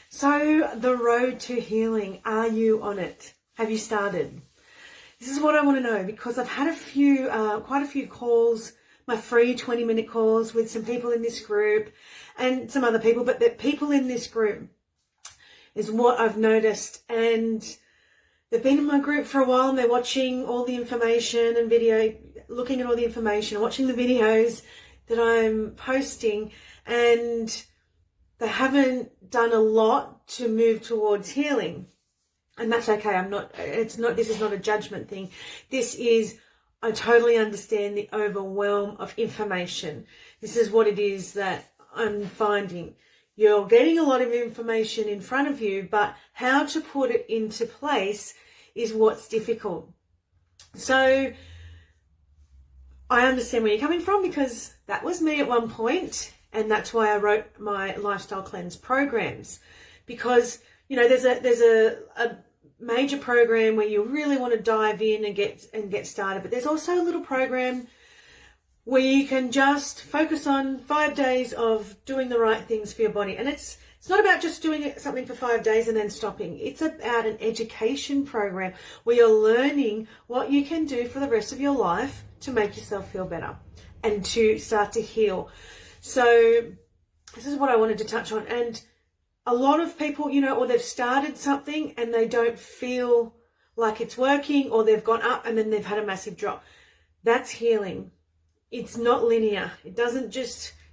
So the road to healing, are you on it? Have you started? This is what I want to know, because I've had quite a few calls, my free 20-minute calls with some people in this group and some other people, but the people in this group is what I've noticed. And they've been in my group for a while and they're watching all the information and looking at all the information, watching the videos that I'm posting, and they haven't done a lot to move towards healing. And that's okay. This is not a judgment thing. I totally understand the overwhelm of information. This is what it is that I'm finding. You're getting a lot of information in front of you, but how to put it into place is what's difficult. So I understand where you're coming from, because that was me at one point, and that's why I wrote my lifestyle cleanse programs. Because there's a major program where you really want to dive in and get started, but there's also a little program where you can just focus on 5 days of doing the right things for your body. And it's not about just doing something for 5 days and then stopping. It's about an education program where you're learning what you can do for the rest of your life to make yourself feel better and to start to heal. So this is what I wanted to touch on. And a lot of people, or they've started something and they don't feel like it's working, or they've gone up and then they've had a massive drop. That's healing. It's not linear.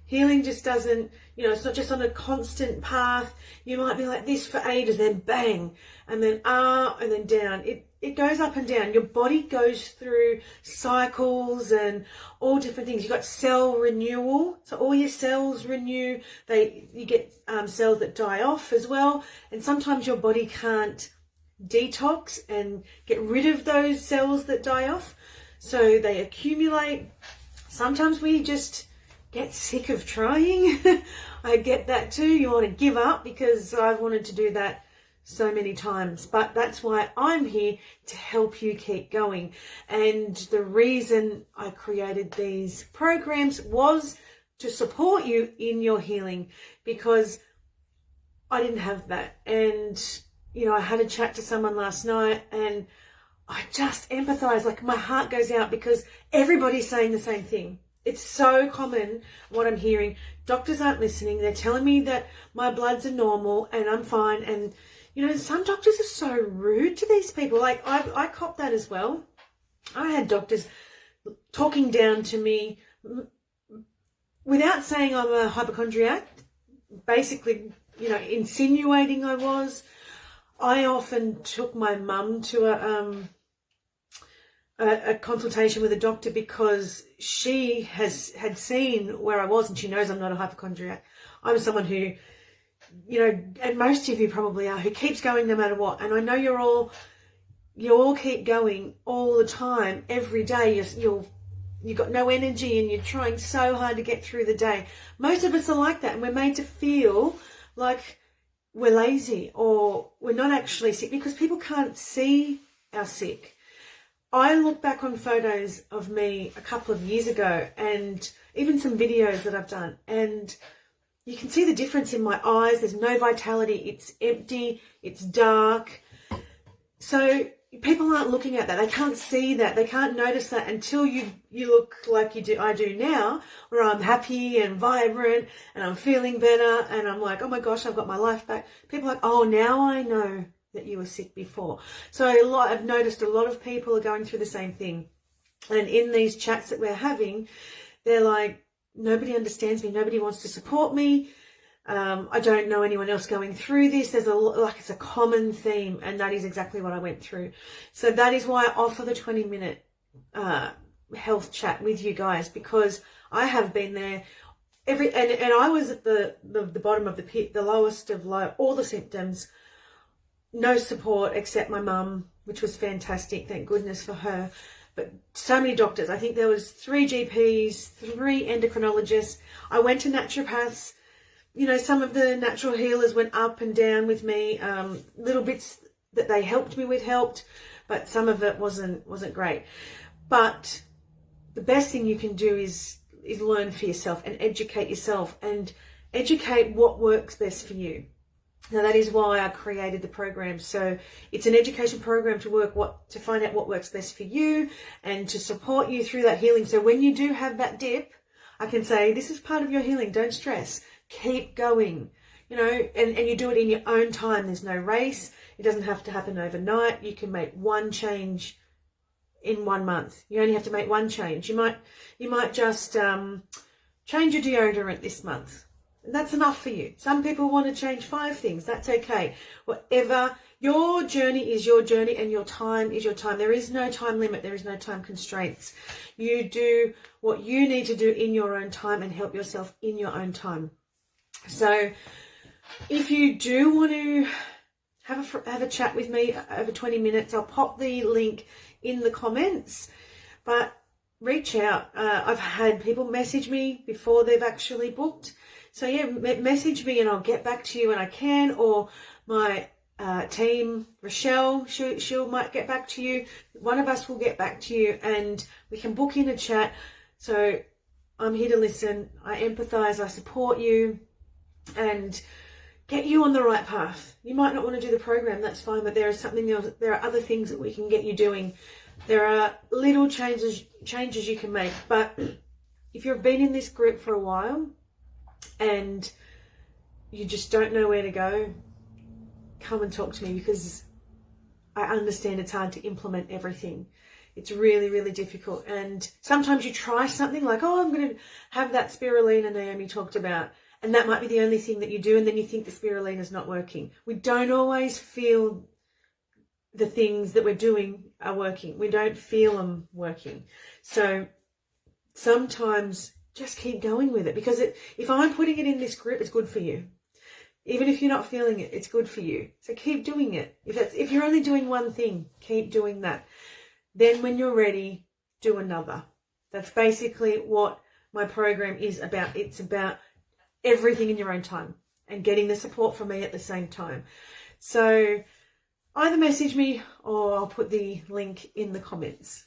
Healing just doesn't, it's not just on a constant path. You might be like this for ages, then bang, and then up and then down. It goes up and down. Your body goes through cycles and all different things. You've got cell renewal. So all your cells renew. You get cells that die off as well. And sometimes your body can't detox and get rid of those cells that die off. So they accumulate. Sometimes we just get sick of trying. I get that too. You want to give up, because I've wanted to do that so many times. But that's why I'm here, to help you keep going. And the reason I created these programs was to support you in your healing, because I didn't have that. And, I had a chat to someone last night and I just empathize. Like, my heart goes out, because everybody's saying the same thing. It's so common what I'm hearing. Doctors aren't listening. They're telling me that my bloods are normal and I'm fine. And, some doctors are so rude to these people. Like, I cop that as well. I had doctors talking down to me without saying I'm a hypochondriac, basically, insinuating I was. I often took my mum to a consultation with a doctor, because she had seen where I was, and she knows I'm not a hypochondriac. I'm someone who, and most of you probably are, who keeps going no matter what. And I know you all keep going all the time, every day. You've got no energy and you're trying so hard to get through the day. Most of us are like that, and we're made to feel like we're lazy or we're not actually sick, because people can't see our sick. I look back on photos of me a couple of years ago, and even some videos that I've done, and you can see the difference in my eyes. There's no vitality. It's empty. It's dark. So people aren't looking at that. They can't see that. They can't notice that until you look like I do now, where I'm happy and vibrant and I'm feeling better, and I'm like, oh my gosh, I've got my life back. People are like, oh, now I know that you were sick before. So I've noticed a lot of people are going through the same thing. And in these chats that we're having, they're like, nobody understands me. Nobody wants to support me. I don't know anyone else going through this. It's a common theme, and that is exactly what I went through. So that is why I offer the 20-minute health chat with you guys, because I have been there and I was at the bottom of the pit, the lowest of low, all the symptoms, no support except my mum, which was fantastic. Thank goodness for her. But so many doctors. I think there was 3 GPs, 3 endocrinologists. I went to naturopaths. Some of the natural healers went up and down with me. Little bits that they helped me with helped, but some of it wasn't great. But the best thing you can do is learn for yourself and educate yourself, and educate what works best for you. Now that is why I created the program. So it's an education program to find out what works best for you and to support you through that healing. So when you do have that dip, I can say, this is part of your healing. Don't stress. Keep going. You know, and you do it in your own time. There's no race. It doesn't have to happen overnight. You can make one change in 1 month. You only have to make one change. You might just change your deodorant this month. And that's enough for you. Some people want to change 5 things. That's okay. Whatever. Your journey is your journey and your time is your time. There is no time limit. There is no time constraints. You do what you need to do in your own time and help yourself in your own time. So if you do want to have a chat with me over 20 minutes, I'll pop the link in the comments. But reach out. I've had people message me before they've actually booked. So yeah, message me and I'll get back to you when I can, or my team, Rochelle, she might get back to you. One of us will get back to you and we can book in a chat. So I'm here to listen. I empathize, I support you and get you on the right path. You might not want to do the program, that's fine, but there is something else. There are other things that we can get you doing. There are little changes you can make. But if you've been in this group for a while and you just don't know where to go, come and talk to me, because I understand it's hard to implement everything. It's really, really difficult. And sometimes you try something like, oh, I'm going to have that spirulina Naomi talked about, and that might be the only thing that you do, and then you think the spirulina is not working. We don't always feel the things that we're doing are working. We don't feel them working. So sometimes just keep going with it, because if I'm putting it in this group, it's good for you. Even if you're not feeling it, it's good for you. So keep doing it. If you're only doing one thing, keep doing that. Then when you're ready, do another. That's basically what my program is about. It's about everything in your own time and getting the support from me at the same time. So either message me or I'll put the link in the comments.